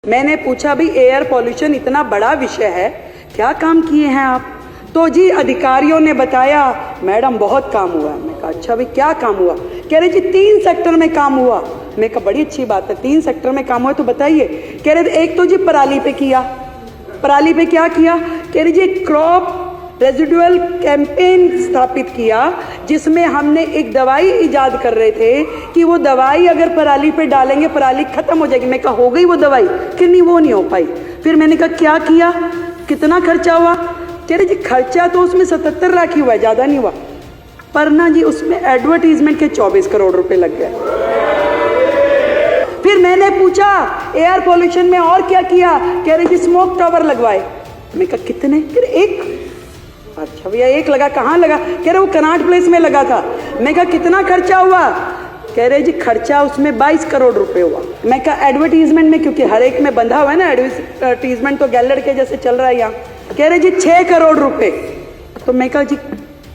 मैंने पूछा भाई एयर पॉल्यूशन इतना बड़ा विषय है, क्या काम किए हैं आप? तो जी अधिकारियों ने बताया मैडम बहुत काम हुआ। मैं कहा अच्छा भाई क्या काम हुआ? कह रहे जी 3 सेक्टर में काम हुआ। मैं कहा बड़ी अच्छी बात है, 3 सेक्टर में काम हुआ तो बताइए। कह रहे एक तो जी पराली पे किया। पराली पे क्या किया? कह रहे जी क्रॉप रेजिडुअल कैंपेन स्थापित किया, जिसमें हमने एक दवाई इजाद कर रहे थे कि वो दवाई अगर पराली पे डालेंगे पराली खत्म हो जाएगी। मैं कहा हो गई वो दवाई कि नहीं? वो नहीं हो पाई। फिर मैंने कहा क्या किया, कितना खर्चा हुआ? कह रहे जी खर्चा तो उसमें 77 लाख ही हुआ, ज़्यादा नहीं हुआ, पर ना जी उसमें एडवर्टीजमेंट के 24 करोड़ रुपए लग गए। फिर मैंने पूछा एयर पोल्यूशन में और क्या किया? कह रहे जी स्मोक टावर लगवाए। मैं कहा कितने? कह रहे एक। अच्छा भैया एक लगा, कहाँ लगा? कह रहे वो कनाट प्लेस में लगा था। मैं कहा कितना खर्चा हुआ? कह रहे जी खर्चा उसमें 22 करोड़ रुपए हुआ। मैं कहा एडवर्टीजमेंट में, क्योंकि हर एक में बंधा हुआ है ना एडवर्टीजमेंट, तो गैलड़ के जैसे चल रहा है यहाँ। कह रहे जी 6 करोड़ रुपए। तो मैं कहा जी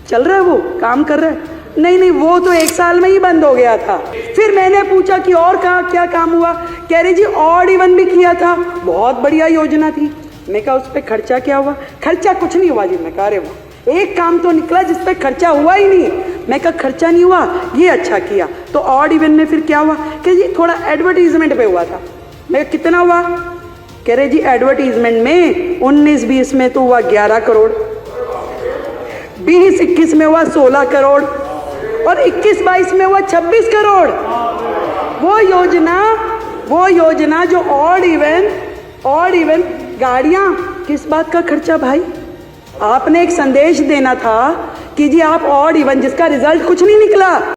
चल रहा है, वो काम कर रहा है? नहीं नहीं वो तो 1 साल में ही बंद हो गया था। फिर मैंने पूछा कि और क्या काम हुआ? कह रहे जी ऑड इवन भी किया था, बहुत बढ़िया योजना थी। मैं कहा उस पर खर्चा क्या हुआ? खर्चा कुछ नहीं हुआ जी। मैं कहा अरे वाह, एक काम तो निकला जिस पे खर्चा हुआ ही नहीं। मैं कहा खर्चा नहीं हुआ, ये अच्छा किया। तो ऑड इवन में फिर क्या हुआ? कि जी थोड़ा एडवर्टीजमेंट पे हुआ था। मैं कहा कितना हुआ? कह रहे जी एडवर्टीजमेंट में 19-20 में तो हुआ 11 करोड़, 20-21 में हुआ 16 करोड़ और 21-22 में हुआ 26 करोड़। वो योजना जो ऑड इवन गाड़ियां, किस बात का खर्चा भाई? आपने एक संदेश देना था कि जी आप ऑड इवन, जिसका रिजल्ट कुछ नहीं निकला।